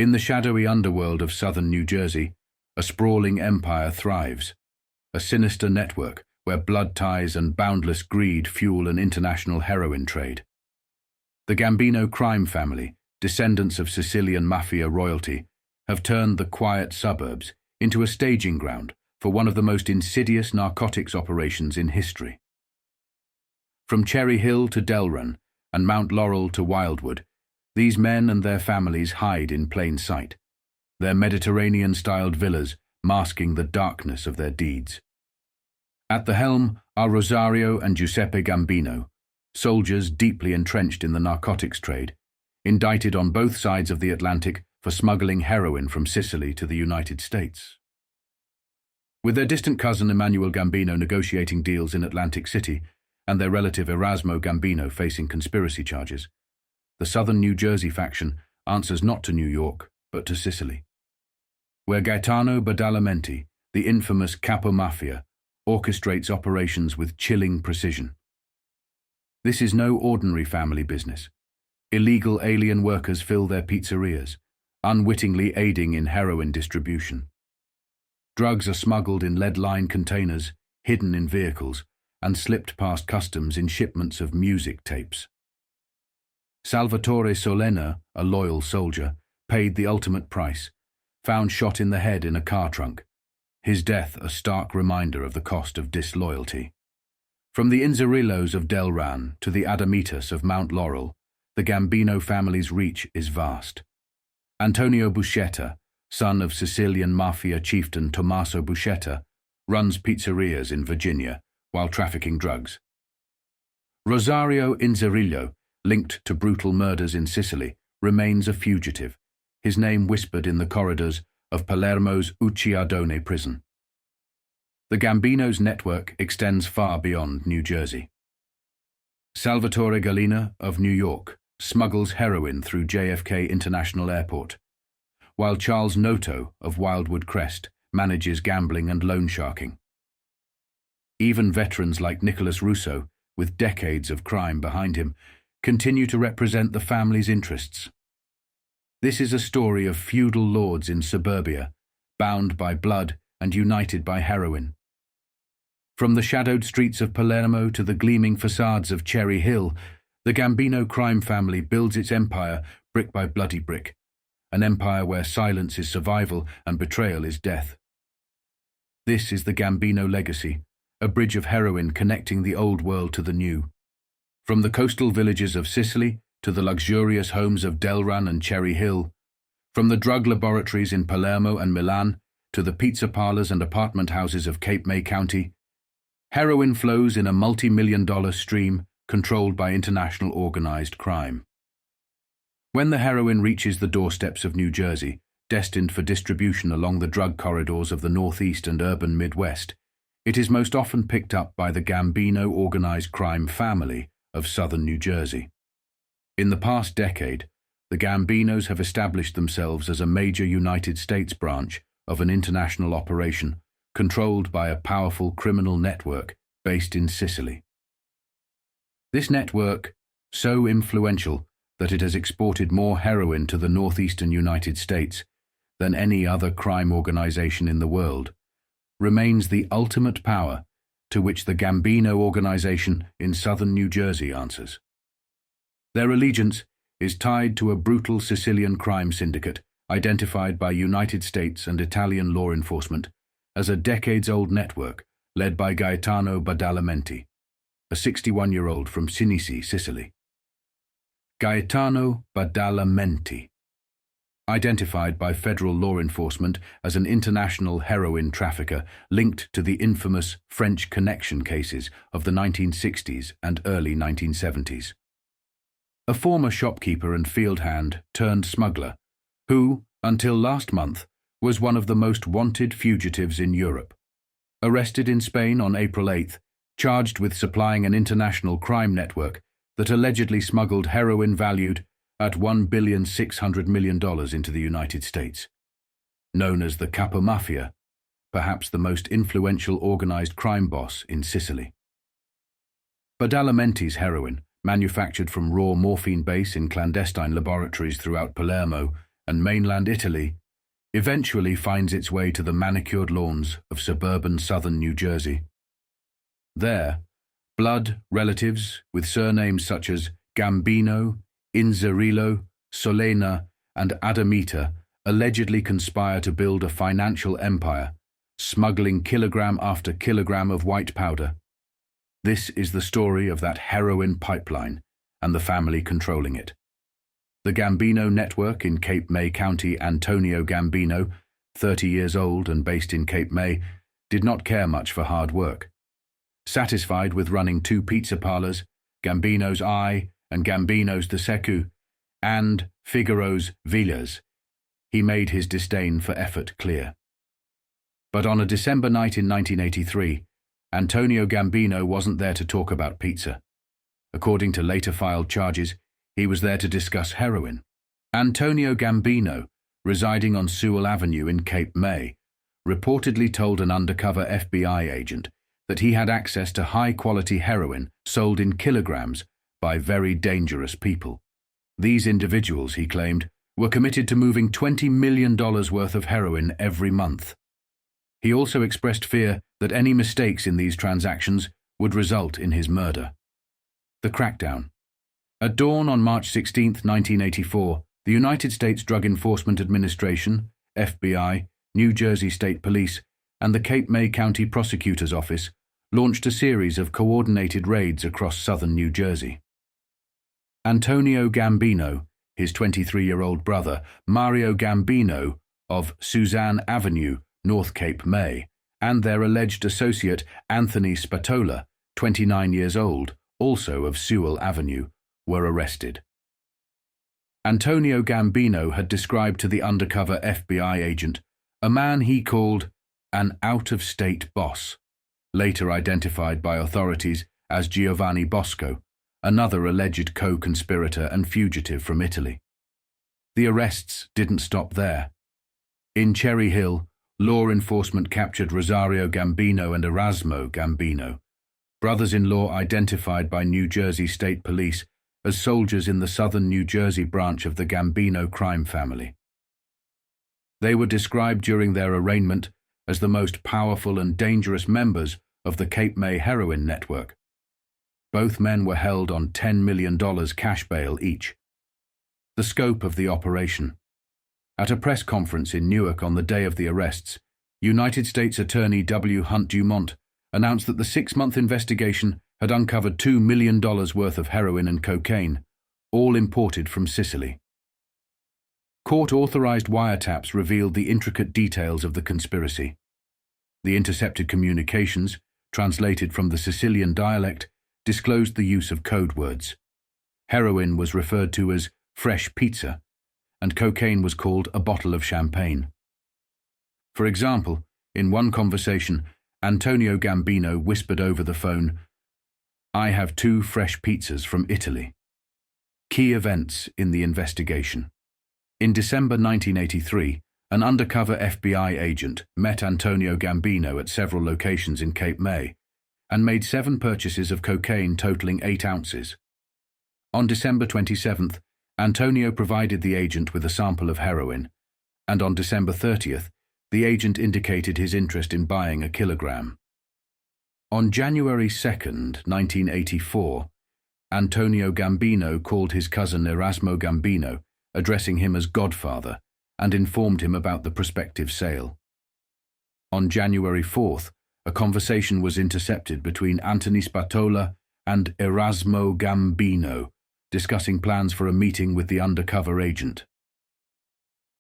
In the shadowy underworld of southern New Jersey, a sprawling empire thrives, a sinister network where blood ties and boundless greed fuel an international heroin trade. The Gambino crime family, descendants of Sicilian Mafia royalty, have turned the quiet suburbs into a staging ground for one of the most insidious narcotics operations in history. From Cherry Hill to Delran and Mount Laurel to Wildwood, these men and their families hide in plain sight, their Mediterranean-styled villas masking the darkness of their deeds. At the helm are Rosario and Giuseppe Gambino, soldiers deeply entrenched in the narcotics trade, indicted on both sides of the Atlantic for smuggling heroin from Sicily to the United States. With their distant cousin Emmanuel Gambino negotiating deals in Atlantic City and their relative Erasmo Gambino facing conspiracy charges, the southern New Jersey faction answers not to New York, but to Sicily, where Gaetano Badalamenti, the infamous capo Mafia, orchestrates operations with chilling precision. This is no ordinary family business. Illegal alien workers fill their pizzerias, unwittingly aiding in heroin distribution. Drugs are smuggled in lead-lined containers, hidden in vehicles, and slipped past customs in shipments of music tapes. Salvatore Sollena, a loyal soldier, paid the ultimate price, found shot in the head in a car trunk, his death a stark reminder of the cost of disloyalty. From the Inzerillos of Delran to the Adamitas of Mount Laurel, the Gambino family's reach is vast. Antonio Buscetta, son of Sicilian Mafia chieftain Tommaso Buscetta, runs pizzerias in Virginia while trafficking drugs. Rosario Inzerillo, linked to brutal murders in Sicily, remains a fugitive, his name whispered in the corridors of Palermo's Ucciardone prison. The Gambino's network extends far beyond New Jersey. Salvatore Gallina of New York smuggles heroin through JFK International Airport, while Charles Noto of Wildwood Crest manages gambling and loan sharking. Even veterans like Nicholas Russo, with decades of crime behind him, continue to represent the family's interests. This is a story of feudal lords in suburbia, bound by blood and united by heroin. From the shadowed streets of Palermo to the gleaming facades of Cherry Hill, the Gambino crime family builds its empire brick by bloody brick, an empire where silence is survival and betrayal is death. This is the Gambino legacy, a bridge of heroin connecting the old world to the new. From the coastal villages of Sicily to the luxurious homes of Delran and Cherry Hill, from the drug laboratories in Palermo and Milan to the pizza parlors and apartment houses of Cape May County, heroin flows in a multi-million-dollar stream controlled by international organized crime. When the heroin reaches the doorsteps of New Jersey, destined for distribution along the drug corridors of the Northeast and urban Midwest, it is most often picked up by the Gambino organized crime family of southern New Jersey. In the past decade, the Gambinos have established themselves as a major United States branch of an international operation controlled by a powerful criminal network based in Sicily. This network, so influential that it has exported more heroin to the northeastern United States than any other crime organization in the world, remains the ultimate power to which the Gambino organization in southern New Jersey answers. Their allegiance is tied to a brutal Sicilian crime syndicate identified by United States and Italian law enforcement as a decades-old network led by Gaetano Badalamenti, a 61-year-old from Cinephile, Sicily. Gaetano Badalamenti, identified by federal law enforcement as an international heroin trafficker linked to the infamous French Connection cases of the 1960s and early 1970s. A former shopkeeper and field hand turned smuggler, who, until last month, was one of the most wanted fugitives in Europe. Arrested in Spain on April 8th, charged with supplying an international crime network that allegedly smuggled heroin valued at $1,600,000,000 into the United States. Known as the Capo Mafia, perhaps the most influential organized crime boss in Sicily. Badalamenti's heroin, manufactured from raw morphine base in clandestine laboratories throughout Palermo and mainland Italy, eventually finds its way to the manicured lawns of suburban southern New Jersey. There, blood relatives with surnames such as Gambino, Inzerillo, Solena, and Adamita allegedly conspire to build a financial empire, smuggling kilogram after kilogram of white powder. This is the story of that heroin pipeline and the family controlling it. The Gambino network in Cape May County. Antonio Gambino, 30 years old and based in Cape May, did not care much for hard work. Satisfied with running 2 pizza parlors, Gambino's Eye and Gambino's the Secu, and Figaro's Villas, he made his disdain for effort clear. But on a December night in 1983, Antonio Gambino wasn't there to talk about pizza. According to later filed charges, he was there to discuss heroin. Antonio Gambino, residing on Sewell Avenue in Cape May, reportedly told an undercover FBI agent that he had access to high-quality heroin sold in kilograms by very dangerous people. These individuals, he claimed, were committed to moving $20 million worth of heroin every month. He also expressed fear that any mistakes in these transactions would result in his murder. The crackdown. At dawn on March 16, 1984, the United States Drug Enforcement Administration, FBI, New Jersey State Police, and the Cape May County Prosecutor's Office launched a series of coordinated raids across southern New Jersey. Antonio Gambino, his 23-year-old brother, Mario Gambino, of Suzanne Avenue, North Cape May, and their alleged associate Anthony Spatola, 29 years old, also of Sewell Avenue, were arrested. Antonio Gambino had described to the undercover FBI agent a man he called an out-of-state boss, later identified by authorities as Giovanni Bosco, another alleged co-conspirator and fugitive from Italy. The arrests didn't stop there. In Cherry Hill, law enforcement captured Rosario Gambino and Erasmo Gambino, brothers-in-law identified by New Jersey State Police as soldiers in the southern New Jersey branch of the Gambino crime family. They were described during their arraignment as the most powerful and dangerous members of the Cape May heroin network. Both men were held on $10 million cash bail each. The scope of the operation. At a press conference in Newark on the day of the arrests, United States Attorney W. Hunt Dumont announced that the 6-month investigation had uncovered $2 million worth of heroin and cocaine, all imported from Sicily. Court-authorized wiretaps revealed the intricate details of the conspiracy. The intercepted communications, translated from the Sicilian dialect, disclosed the use of code words. Heroin was referred to as fresh pizza, and cocaine was called a bottle of champagne. For example, in one conversation, Antonio Gambino whispered over the phone, "I have 2 fresh pizzas from Italy." Key events in the investigation. In December 1983, an undercover FBI agent met Antonio Gambino at several locations in Cape May and made 7 purchases of cocaine totaling 8 ounces. On December 27th, Antonio provided the agent with a sample of heroin, and on December 30th, the agent indicated his interest in buying a kilogram. On January 2nd, 1984, Antonio Gambino called his cousin Erasmo Gambino, addressing him as Godfather, and informed him about the prospective sale. On January 4th, a conversation was intercepted between Anthony Spatola and Erasmo Gambino, discussing plans for a meeting with the undercover agent.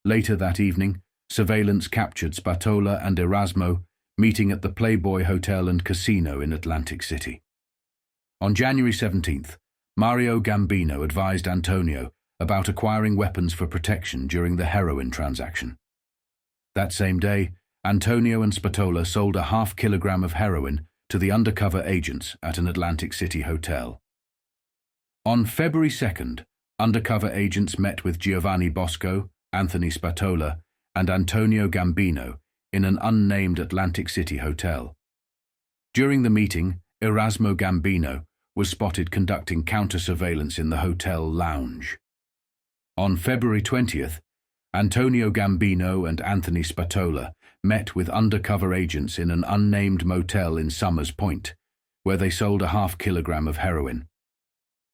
Later that evening, surveillance captured Spatola and Erasmo meeting at the Playboy Hotel and Casino in Atlantic City. On January 17th, Mario Gambino advised Antonio about acquiring weapons for protection during the heroin transaction. That same day, Antonio and Spatola sold a ½ kilogram of heroin to the undercover agents at an Atlantic City hotel. On February 2nd, undercover agents met with Giovanni Bosco, Anthony Spatola, and Antonio Gambino in an unnamed Atlantic City hotel. During the meeting, Erasmo Gambino was spotted conducting counter-surveillance in the hotel lounge. On February 20th, Antonio Gambino and Anthony Spatola met with undercover agents in an unnamed motel in Summers Point, where they sold a half-kilogram of heroin.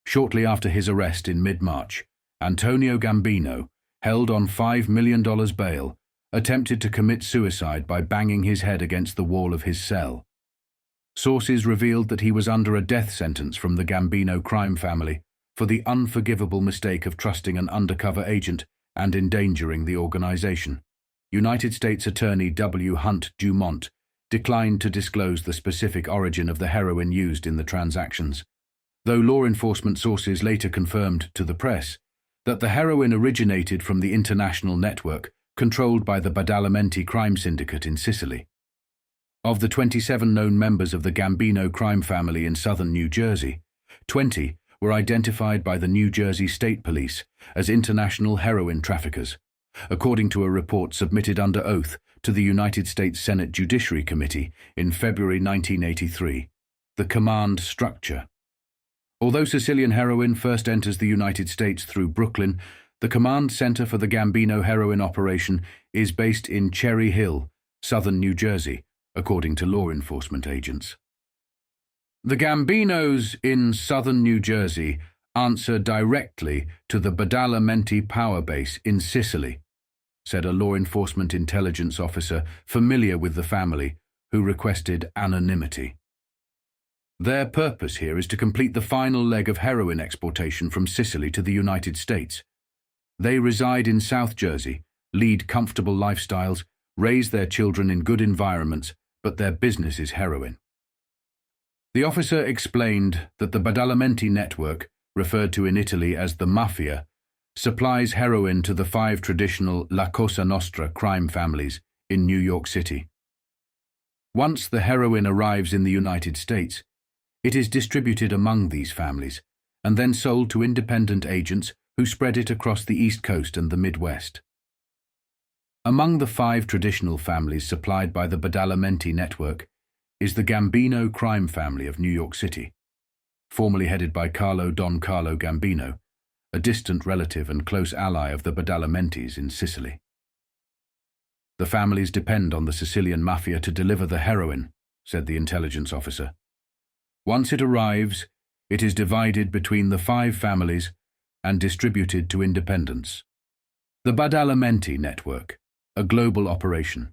Shortly after his arrest in mid-March, Antonio Gambino, held on $5 million bail, attempted to commit suicide by banging his head against the wall of his cell. Sources revealed that he was under a death sentence from the Gambino crime family for the unforgivable mistake of trusting an undercover agent and endangering the organization. United States Attorney W. Hunt Dumont declined to disclose the specific origin of the heroin used in the transactions, though law enforcement sources later confirmed to the press that the heroin originated from the international network controlled by the Badalamenti crime syndicate in Sicily. Of the 27 known members of the Gambino crime family in southern New Jersey, 20 were identified by the New Jersey State Police as international heroin traffickers, according to a report submitted under oath to the United States Senate Judiciary Committee in February 1983, the command structure. Although Sicilian heroin first enters the United States through Brooklyn, the command center for the Gambino heroin operation is based in Cherry Hill, southern New Jersey, according to law enforcement agents. The Gambinos in southern New Jersey answer directly to the Badalamenti power base in Sicily, said a law enforcement intelligence officer familiar with the family who requested anonymity. Their purpose here is to complete the final leg of heroin exportation from Sicily to the United States. They reside in South Jersey, lead comfortable lifestyles, raise their children in good environments, but their business is heroin. The officer explained that the Badalamenti network, referred to in Italy as the Mafia, supplies heroin to the 5 traditional La Cosa Nostra crime families in New York City. Once the heroin arrives in the United States, it is distributed among these families and then sold to independent agents who spread it across the East Coast and the Midwest. Among the 5 traditional families supplied by the Badalamenti network is the Gambino crime family of New York City, formerly headed by Carlo Don Carlo Gambino, a distant relative and close ally of the Badalamentis in Sicily. The families depend on the Sicilian Mafia to deliver the heroin, said the intelligence officer. Once it arrives, it is divided between the 5 families and distributed to independents. The Badalamenti network, a global operation.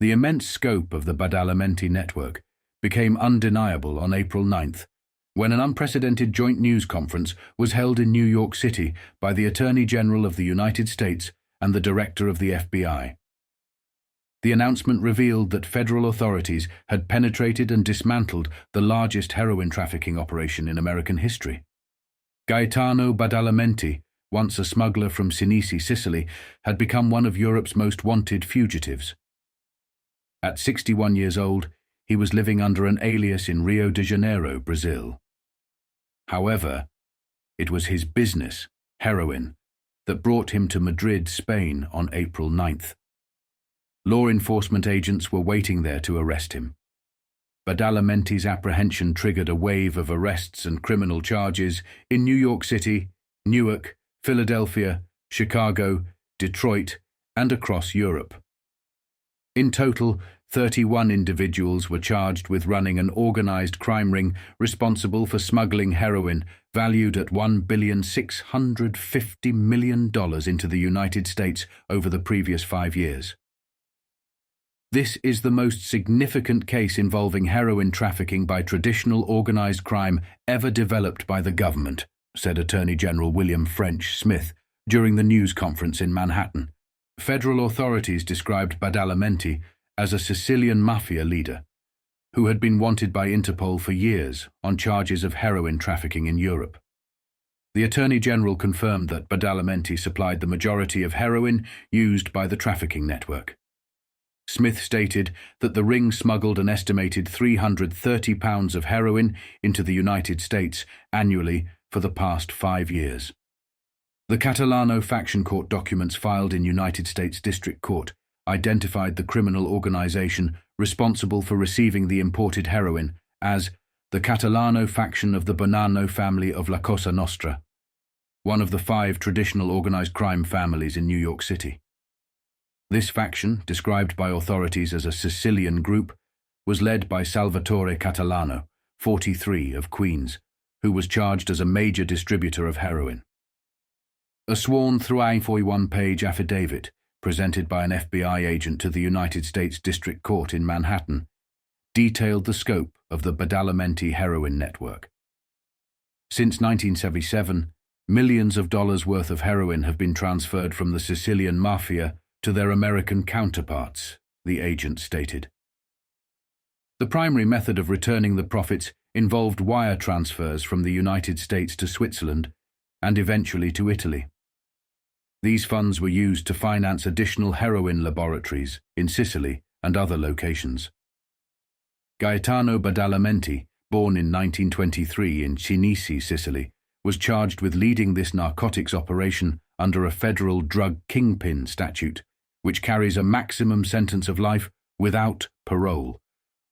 The immense scope of the Badalamenti network became undeniable on April 9th, when an unprecedented joint news conference was held in New York City by the Attorney General of the United States and the Director of the FBI. The announcement revealed that federal authorities had penetrated and dismantled the largest heroin trafficking operation in American history. Gaetano Badalamenti, once a smuggler from Sicily, Sicily, had become one of Europe's most wanted fugitives. At 61 years old, he was living under an alias in Rio de Janeiro, Brazil. However, it was his business, heroin, that brought him to Madrid, Spain on April 9th. Law enforcement agents were waiting there to arrest him. Badalamenti's apprehension triggered a wave of arrests and criminal charges in New York City, Newark, Philadelphia, Chicago, Detroit, and across Europe. In total, 31 individuals were charged with running an organized crime ring responsible for smuggling heroin valued at $1,650 million into the United States over the previous 5 years. This is the most significant case involving heroin trafficking by traditional organized crime ever developed by the government, said Attorney General William French Smith during the news conference in Manhattan. Federal authorities described Badalamenti as a Sicilian mafia leader who had been wanted by Interpol for years on charges of heroin trafficking in Europe. The Attorney General confirmed that Badalamenti supplied the majority of heroin used by the trafficking network. Smith stated that the ring smuggled an estimated 330 pounds of heroin into the United States annually for the past 5 years. The Catalano faction court documents filed in United States District Court identified the criminal organization responsible for receiving the imported heroin as the Catalano faction of the Bonanno family of La Cosa Nostra, one of the 5 traditional organized crime families in New York City. This faction, described by authorities as a Sicilian group, was led by Salvatore Catalano, 43, of Queens, who was charged as a major distributor of heroin. A sworn 341-page affidavit presented by an FBI agent to the United States District Court in Manhattan detailed the scope of the Badalamenti heroin network. Since 1977, millions of dollars worth of heroin have been transferred from the Sicilian Mafia to their American counterparts, the agent stated. The primary method of returning the profits involved wire transfers from the United States to Switzerland and eventually to Italy. These funds were used to finance additional heroin laboratories in Sicily and other locations. Gaetano Badalamenti, born in 1923 in Cinephile, Sicily, was charged with leading this narcotics operation under a federal drug kingpin statute, which carries a maximum sentence of life without parole.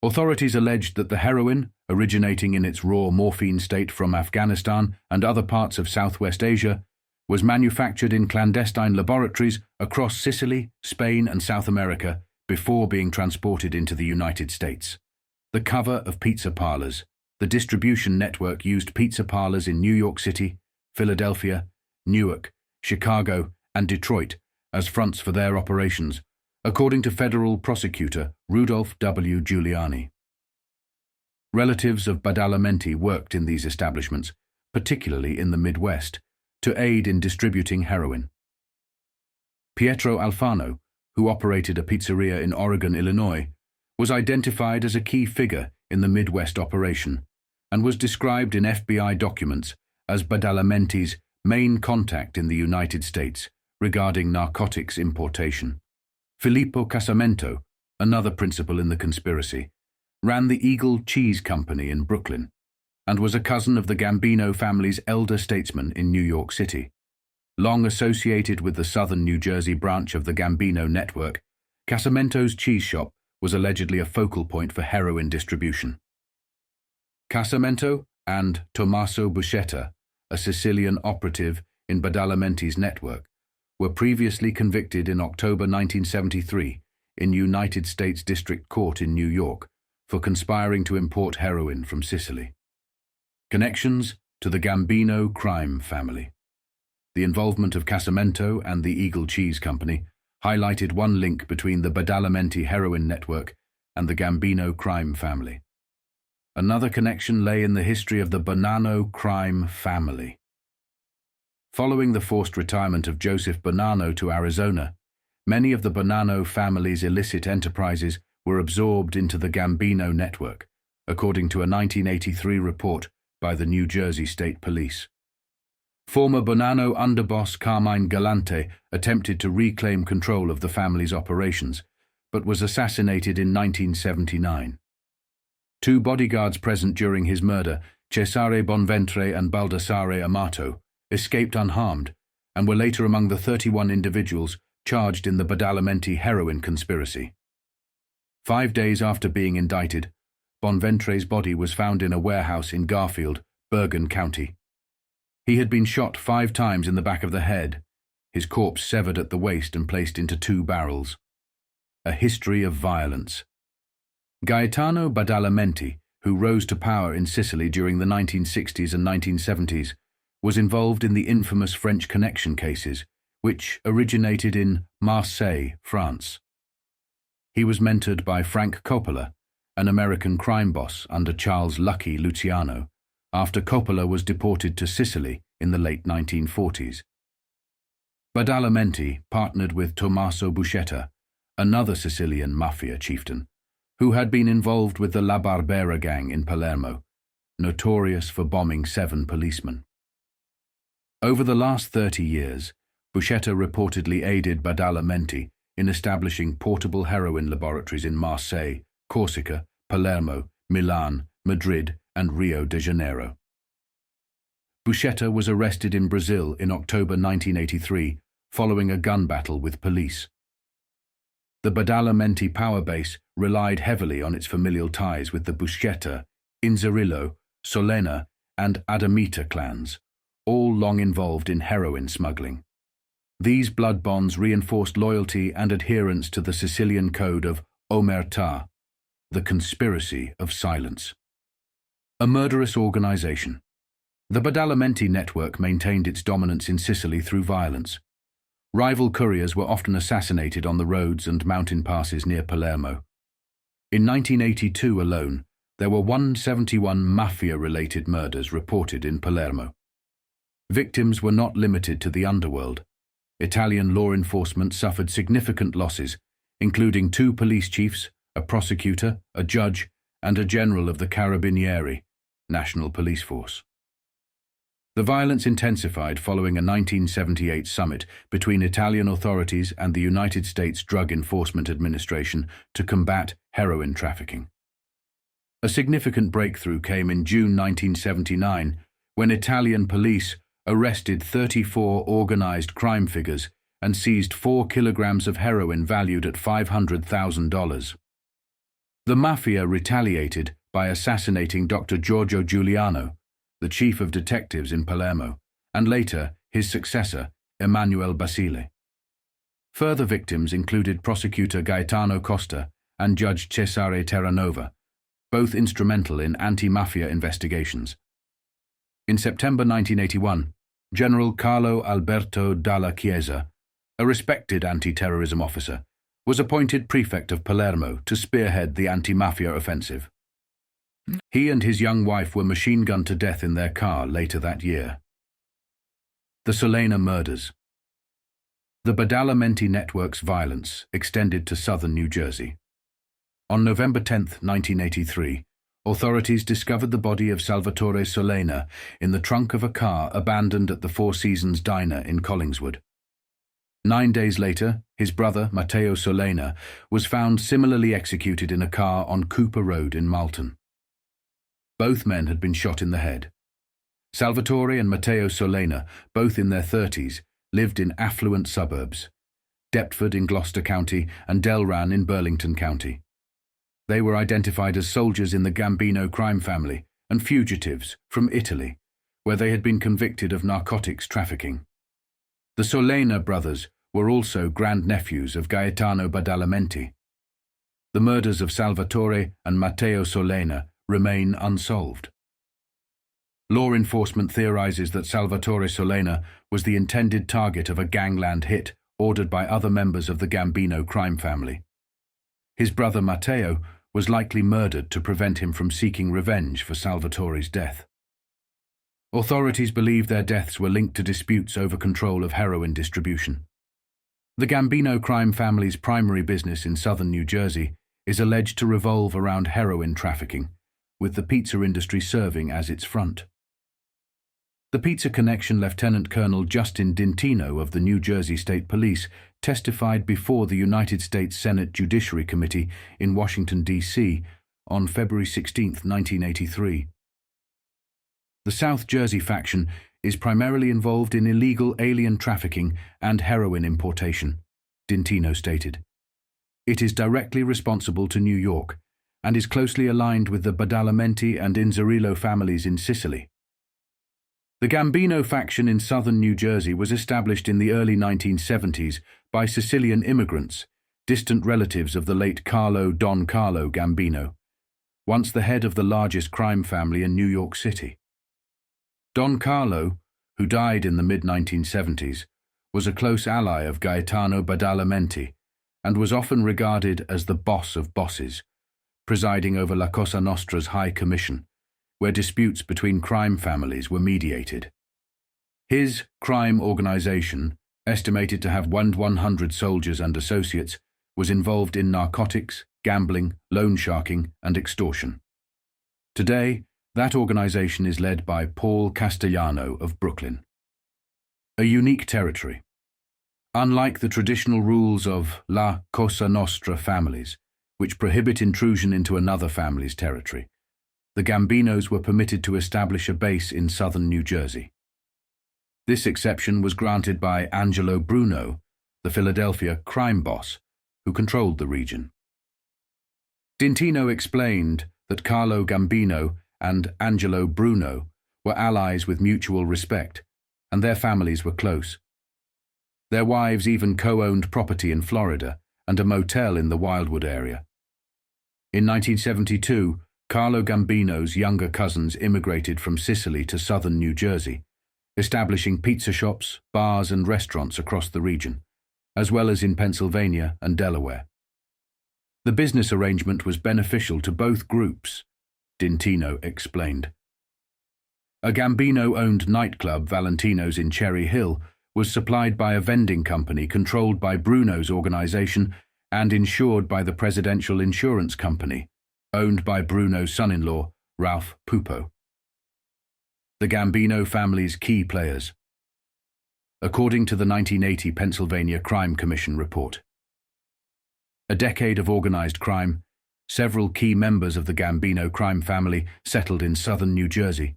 Authorities alleged that the heroin, originating in its raw morphine state from Afghanistan and other parts of Southwest Asia, was manufactured in clandestine laboratories across Sicily, Spain, and South America before being transported into the United States. The cover of pizza parlors. The distribution network used pizza parlors in New York City, Philadelphia, Newark, Chicago, and Detroit as fronts for their operations, according to federal prosecutor Rudolph W. Giuliani. Relatives of Badalamenti worked in these establishments, particularly in the Midwest, to aid in distributing heroin. Pietro Alfano, who operated a pizzeria in Oregon, Illinois, was identified as a key figure in the Midwest operation and was described in FBI documents as Badalamenti's main contact in the United States regarding narcotics importation. Filippo Casamento, another principal in the conspiracy, ran the Eagle Cheese Company in Brooklyn and was a cousin of the Gambino family's elder statesman in New York City. Long associated with the southern New Jersey branch of the Gambino network, Casamento's cheese shop was allegedly a focal point for heroin distribution. Casamento and Tommaso Buscetta, a Sicilian operative in Badalamenti's network, were previously convicted in October 1973 in United States District Court in New York for conspiring to import heroin from Sicily. Connections to the Gambino crime family. The involvement of Casamento and the Eagle Cheese Company highlighted one link between the Badalamenti heroin network and the Gambino crime family. Another connection lay in the history of the Bonanno crime family. Following the forced retirement of Joseph Bonanno to Arizona, many of the Bonanno family's illicit enterprises were absorbed into the Gambino network, according to a 1983 report by the New Jersey State Police. Former Bonanno underboss Carmine Galante attempted to reclaim control of the family's operations, but was assassinated in 1979. Two bodyguards present during his murder, Cesare Bonventre and Baldassare Amato, escaped unharmed and were later among the 31 individuals charged in the Badalamenti heroin conspiracy. 5 days after being indicted, Bonventre's body was found in a warehouse in Garfield, Bergen County. He had been shot 5 times in the back of the head, his corpse severed at the waist and placed into 2 barrels. A history of violence. Gaetano Badalamenti, who rose to power in Sicily during the 1960s and 1970s, was involved in the infamous French Connection cases, which originated in Marseille, France. He was mentored by Frank Coppola, an American crime boss under Charles Lucky Luciano, after Coppola was deported to Sicily in the late 1940s. Badalamenti partnered with Tommaso Buscetta, another Sicilian mafia chieftain, who had been involved with the La Barbera gang in Palermo, notorious for bombing 7 policemen. Over the last 30 years, Buscetta reportedly aided Badalamenti in establishing portable heroin laboratories in Marseille, Corsica, Palermo, Milan, Madrid, and Rio de Janeiro. Buscetta was arrested in Brazil in October 1983 following a gun battle with police. The Badalamenti power base relied heavily on its familial ties with the Buscetta, Inzerillo, Solena, and Adamita clans, all long involved in heroin smuggling. These blood bonds reinforced loyalty and adherence to the Sicilian code of omertà, the conspiracy of silence. A murderous organization. The Badalamenti network maintained its dominance in Sicily through violence. Rival couriers were often assassinated on the roads and mountain passes near Palermo. In 1982 alone, there were 171 Mafia-related murders reported in Palermo. Victims were not limited to the underworld. Italian law enforcement suffered significant losses, including 2 police chiefs, a prosecutor, a judge, and a general of the Carabinieri, National Police Force. The violence intensified following a 1978 summit between Italian authorities and the United States Drug Enforcement Administration to combat heroin trafficking. A significant breakthrough came in June 1979 when Italian police arrested 34 organized crime figures and seized 4 kilograms of heroin valued at $500,000. The Mafia retaliated by assassinating Dr. Giorgio Giuliano, the chief of detectives in Palermo, and later his successor, Emanuele Basile. Further victims included prosecutor Gaetano Costa and Judge Cesare Terranova, both instrumental in anti-mafia investigations. In September 1981, General Carlo Alberto Dalla Chiesa, a respected anti-terrorism officer, was appointed prefect of Palermo to spearhead the anti-mafia offensive. He and his young wife were machine-gunned to death in their car later that year. The Solena murders. The Badalamenti network's violence extended to southern New Jersey. On November 10, 1983, authorities discovered the body of Salvatore Sollena in the trunk of a car abandoned at the Four Seasons Diner in Collingswood. 9 days later, his brother, Matteo Solena, was found similarly executed in a car on Cooper Road in Malton. Both men had been shot in the head. Salvatore and Matteo Solena, both in their 30s, lived in affluent suburbs, Deptford in Gloucester County and Delran in Burlington County. They were identified as soldiers in the Gambino crime family and fugitives from Italy, where they had been convicted of narcotics trafficking. The Solena brothers were also grandnephews of Gaetano Badalamenti. The murders of Salvatore and Matteo Solena remain unsolved. Law enforcement theorizes that Salvatore Sollena was the intended target of a gangland hit ordered by other members of the Gambino crime family. His brother Matteo was likely murdered to prevent him from seeking revenge for Salvatore's death. Authorities believe their deaths were linked to disputes over control of heroin distribution. The Gambino crime family's primary business in southern New Jersey is alleged to revolve around heroin trafficking, with the pizza industry serving as its front. The Pizza Connection Lieutenant Colonel Justin Dintino of the New Jersey State Police testified before the United States Senate Judiciary Committee in Washington, D.C. on February 16, 1983. The South Jersey faction is primarily involved in illegal alien trafficking and heroin importation, Dintino stated. It is directly responsible to New York and is closely aligned with the Badalamenti and Inzerillo families in Sicily. The Gambino faction in southern New Jersey was established in the early 1970s by Sicilian immigrants, distant relatives of the late Don Carlo Gambino, once the head of the largest crime family in New York City. Don Carlo, who died in the mid-1970s, was a close ally of Gaetano Badalamenti and was often regarded as the boss of bosses, presiding over La Cosa Nostra's High Commission, where disputes between crime families were mediated. His crime organization, estimated to have 100 soldiers and associates, was involved in narcotics, gambling, loan sharking, and extortion. Today, that organization is led by Paul Castellano of Brooklyn. A unique territory. Unlike the traditional rules of La Cosa Nostra families, which prohibit intrusion into another family's territory, the Gambinos were permitted to establish a base in southern New Jersey. This exception was granted by Angelo Bruno, the Philadelphia crime boss, who controlled the region. Dintino explained that Carlo Gambino and Angelo Bruno were allies with mutual respect, and their families were close. Their wives even co-owned property in Florida and a motel in the Wildwood area. In 1972, Carlo Gambino's younger cousins immigrated from Sicily to southern New Jersey, establishing pizza shops, bars and restaurants across the region, as well as in Pennsylvania and Delaware. The business arrangement was beneficial to both groups, Dintino explained. A Gambino-owned nightclub, Valentino's in Cherry Hill, was supplied by a vending company controlled by Bruno's organization and insured by the Presidential Insurance Company, owned by Bruno's son-in-law, Ralph Pupo. The Gambino family's key players. According to the 1980 Pennsylvania Crime Commission report, a decade of organized crime, several key members of the Gambino crime family settled in southern New Jersey.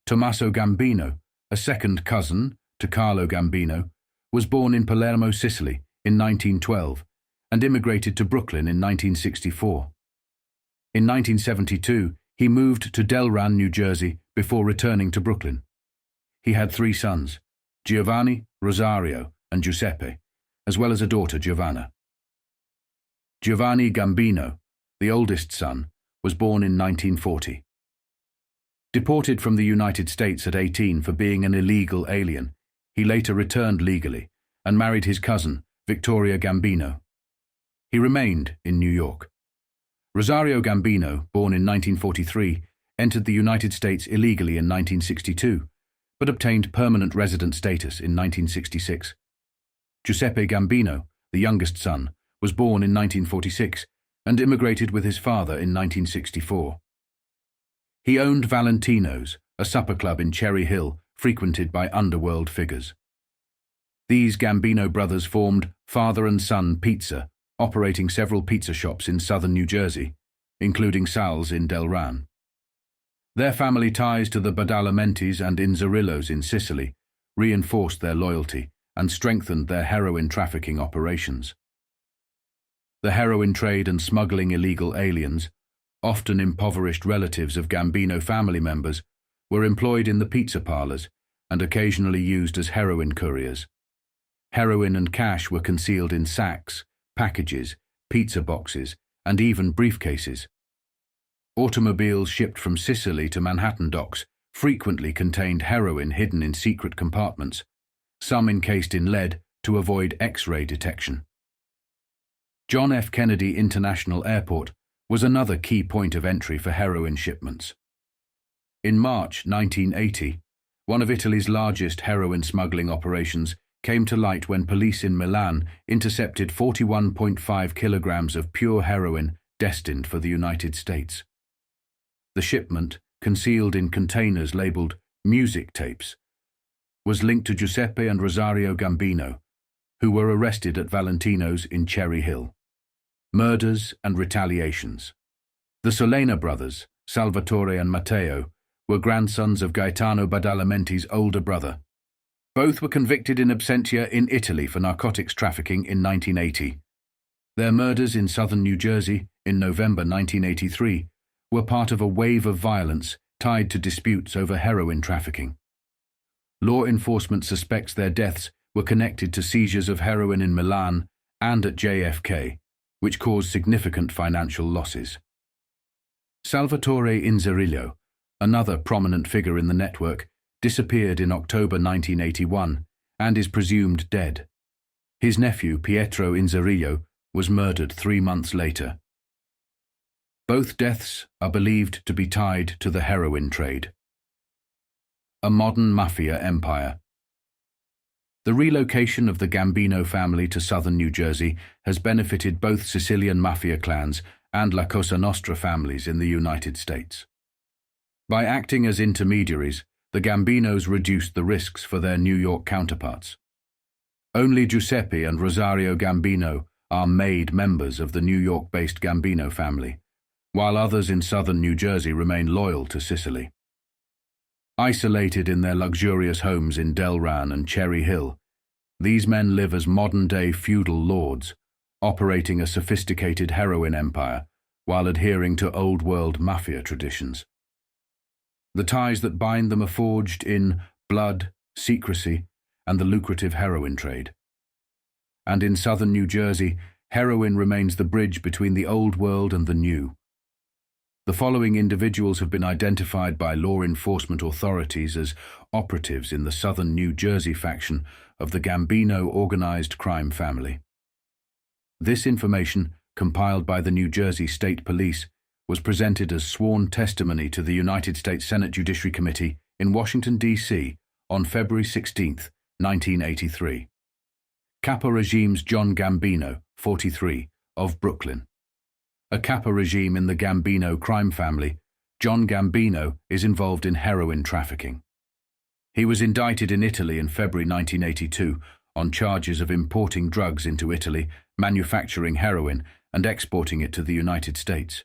Tommaso Gambino, a second cousin to Carlo Gambino, was born in Palermo, Sicily in 1912 and immigrated to Brooklyn in 1964. In 1972, he moved to Delran, New Jersey, before returning to Brooklyn. He had 3 sons, Giovanni, Rosario, and Giuseppe, as well as a daughter, Giovanna. Giovanni Gambino, the oldest son, was born in 1940. Deported from the United States at 18 for being an illegal alien, he later returned legally and married his cousin, Victoria Gambino. He remained in New York. Rosario Gambino, born in 1943, entered the United States illegally in 1962, but obtained permanent resident status in 1966. Giuseppe Gambino, the youngest son, was born in 1946 and immigrated with his father in 1964. He owned Valentino's, a supper club in Cherry Hill frequented by underworld figures. These Gambino brothers formed Father and Son Pizza, operating several pizza shops in southern New Jersey, including Sal's in Delran. Their family ties to the Badalamentis and Inzerillos in Sicily reinforced their loyalty and strengthened their heroin trafficking operations. The heroin trade and smuggling illegal aliens, often impoverished relatives of Gambino family members, were employed in the pizza parlors and occasionally used as heroin couriers. Heroin and cash were concealed in sacks, packages, pizza boxes, and even briefcases. Automobiles shipped from Sicily to Manhattan docks frequently contained heroin hidden in secret compartments, some encased in lead to avoid X-ray detection. John F. Kennedy International Airport was another key point of entry for heroin shipments. In March 1980, one of Italy's largest heroin smuggling operations came to light when police in Milan intercepted 41.5 kilograms of pure heroin destined for the United States. The shipment, concealed in containers labeled music tapes, was linked to Giuseppe and Rosario Gambino, who were arrested at Valentino's in Cherry Hill. Murders and retaliations. The Solena brothers, Salvatore and Matteo, were grandsons of Gaetano Badalamenti's older brother. Both were convicted in absentia in Italy for narcotics trafficking in 1980. Their murders in southern New Jersey in November 1983 were part of a wave of violence tied to disputes over heroin trafficking. Law enforcement suspects their deaths were connected to seizures of heroin in Milan and at JFK, which caused significant financial losses. Salvatore Inzerillo, another prominent figure in the network, disappeared in October 1981 and is presumed dead. His nephew, Pietro Inzerillo, was murdered 3 months later. Both deaths are believed to be tied to the heroin trade. A modern mafia empire. The relocation of the Gambino family to southern New Jersey has benefited both Sicilian mafia clans and La Cosa Nostra families in the United States. By acting as intermediaries, the Gambinos reduced the risks for their New York counterparts. Only Giuseppe and Rosario Gambino are made members of the New York-based Gambino family, while others in southern New Jersey remain loyal to Sicily. Isolated in their luxurious homes in Delran and Cherry Hill, these men live as modern-day feudal lords, operating a sophisticated heroin empire while adhering to old-world mafia traditions. The ties that bind them are forged in blood, secrecy, and the lucrative heroin trade. and in southern New Jersey, heroin remains the bridge between the old world and the new. The following individuals have been identified by law enforcement authorities as operatives in the southern New Jersey faction of the Gambino organized crime family. This information, compiled by the New Jersey State Police, was presented as sworn testimony to the United States Senate Judiciary Committee in Washington, D.C. on February 16, 1983. Capo regime's John Gambino, 43, of Brooklyn. A Capo regime in the Gambino crime family, John Gambino is involved in heroin trafficking. He was indicted in Italy in February 1982 on charges of importing drugs into Italy, manufacturing heroin, and exporting it to the United States.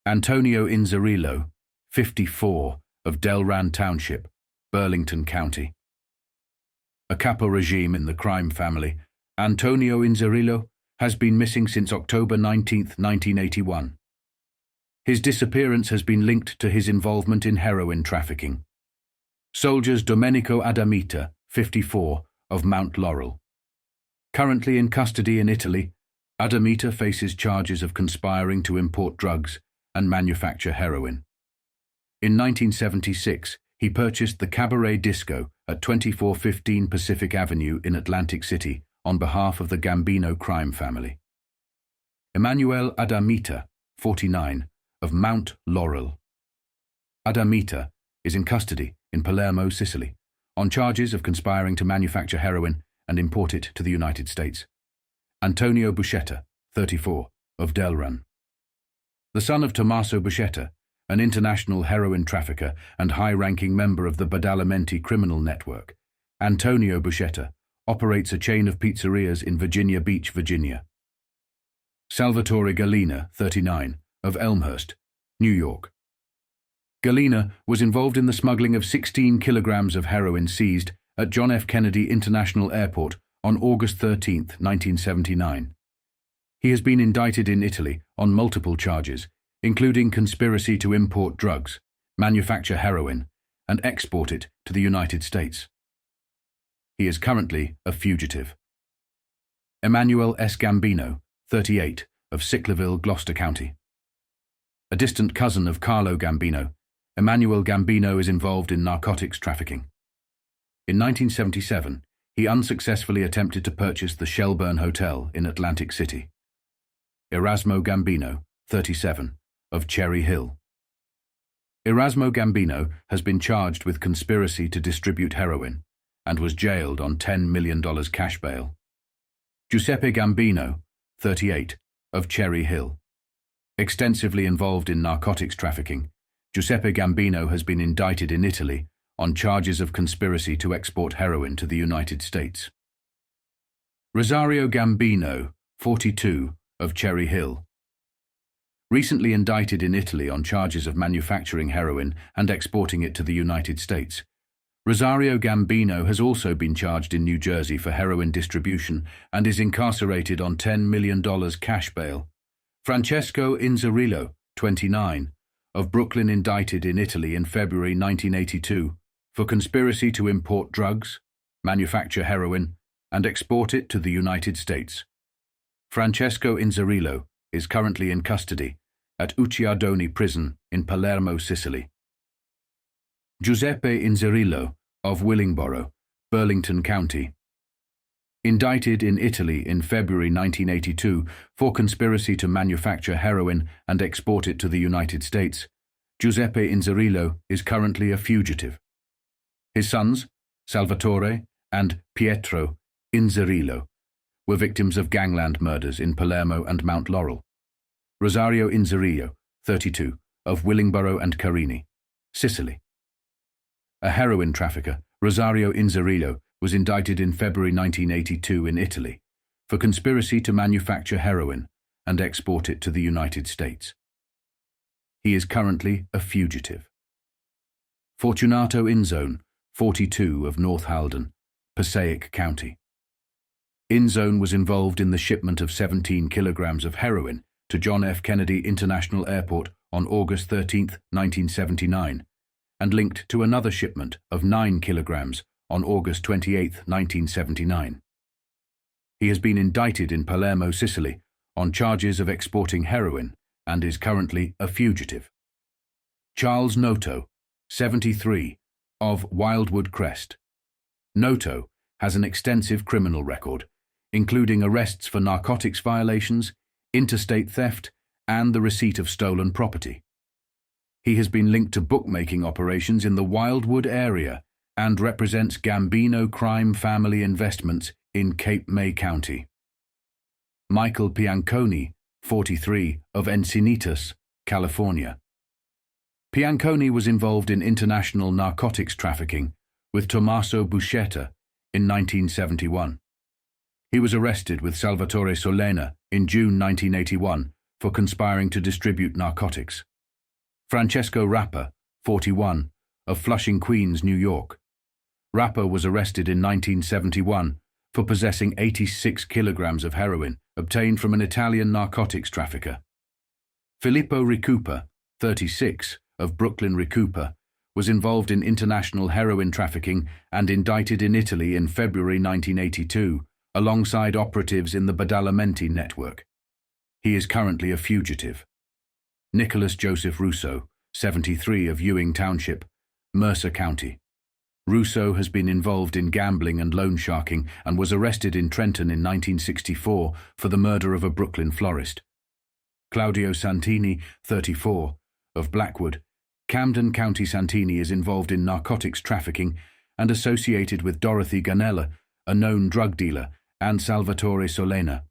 Antonio Inzerillo, 54, of Delran Township, Burlington County. A Capo regime in the crime family, Antonio Inzerillo has been missing since October 19, 1981. His disappearance has been linked to his involvement in heroin trafficking. Soldiers Domenico Adamita, 54, of Mount Laurel. Currently in custody in Italy, Adamita faces charges of conspiring to import drugs and manufacture heroin. In 1976, he purchased the Cabaret Disco at 2415 Pacific Avenue in Atlantic City on behalf of the Gambino crime family. Emanuele Adamita, 49, of Mount Laurel. Adamita is in custody in Palermo, Sicily, on charges of conspiring to manufacture heroin and import it to the United States. Antonio Buscetta, 34, of Delran. The son of Tommaso Buscetta, an international heroin trafficker and high-ranking member of the Badalamenti criminal network, Antonio Buscetta operates a chain of pizzerias in Virginia Beach, Virginia. Salvatore Gallina, 39, of Elmhurst, New York. Gallina was involved in the smuggling of 16 kilograms of heroin seized at John F. Kennedy International Airport on August 13, 1979. He has been indicted in Italy on multiple charges, including conspiracy to import drugs, manufacture heroin, and export it to the United States. He is currently a fugitive. Emmanuel S. Gambino, 38, of Sicklerville, Gloucester County. A distant cousin of Carlo Gambino, Emmanuel Gambino is involved in narcotics trafficking. In 1977, he unsuccessfully attempted to purchase the Shelburne Hotel in Atlantic City. Erasmo Gambino, 37, of Cherry Hill. Erasmo Gambino has been charged with conspiracy to distribute heroin and was jailed on $10 million cash bail. Giuseppe Gambino, 38, of Cherry Hill. Extensively involved in narcotics trafficking, Giuseppe Gambino has been indicted in Italy on charges of conspiracy to export heroin to the United States. Rosario Gambino, 42, of Cherry Hill. Recently indicted in Italy on charges of manufacturing heroin and exporting it to the United States, Rosario Gambino has also been charged in New Jersey for heroin distribution and is incarcerated on $10 million cash bail. Francesco Inzerillo, 29, of Brooklyn, indicted in Italy in February 1982 for conspiracy to import drugs, manufacture heroin, and export it to the United States. Francesco Inzerillo is currently in custody at Ucciardoni Prison in Palermo, Sicily. Giuseppe Inzerillo, of Willingboro, Burlington County. Indicted in Italy in February 1982 for conspiracy to manufacture heroin and export it to the United States, Giuseppe Inzerillo is currently a fugitive. His sons, Salvatore and Pietro Inzerillo, were victims of gangland murders in Palermo and Mount Laurel. Rosario Inzerillo, 32, of Willingboro and Carini, Sicily. A heroin trafficker, Rosario Inzerillo, was indicted in February 1982 in Italy for conspiracy to manufacture heroin and export it to the United States. He is currently a fugitive. Fortunato Inzone, 42, of North Halden, Passaic County. Inzone was involved in the shipment of 17 kilograms of heroin to John F. Kennedy International Airport on August 13, 1979, and linked to another shipment of 9 kilograms on August 28, 1979. He has been indicted in Palermo, Sicily, on charges of exporting heroin and is currently a fugitive. Charles Noto, 73, of Wildwood Crest. Noto has an extensive criminal record, including arrests for narcotics violations, interstate theft, and the receipt of stolen property. He has been linked to bookmaking operations in the Wildwood area and represents Gambino crime family investments in Cape May County. Michael Pianconi, 43, of Encinitas, California. Pianconi was involved in international narcotics trafficking with Tommaso Buscetta in 1971. He was arrested with Salvatore Sollena in June 1981 for conspiring to distribute narcotics. Francesco Rappa, 41, of Flushing, Queens, New York. Rappa was arrested in 1971 for possessing 86 kilograms of heroin obtained from an Italian narcotics trafficker. Filippo Ricupa, 36, of Brooklyn Ricupa, was involved in international heroin trafficking and indicted in Italy in February 1982, alongside operatives in the Badalamenti network. He is currently a fugitive. Nicholas Joseph Russo, 73, of Ewing Township, Mercer County. Russo has been involved in gambling and loan sharking and was arrested in Trenton in 1964 for the murder of a Brooklyn florist. Claudio Santini, 34, of Blackwood, Camden County. Santini is involved in narcotics trafficking and associated with Dorothy Ganella, a known drug dealer, and Salvatore Sollena.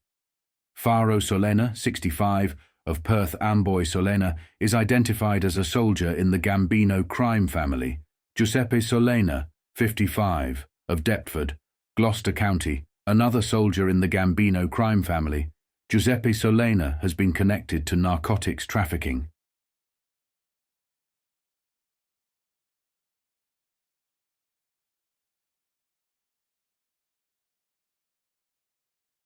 Faro Solena, 65, of Perth Amboy. Solena is identified as a soldier in the Gambino crime family. Giuseppe Sollena, 55, of Deptford, Gloucester County, another soldier in the Gambino crime family. Giuseppe Sollena has been connected to narcotics trafficking.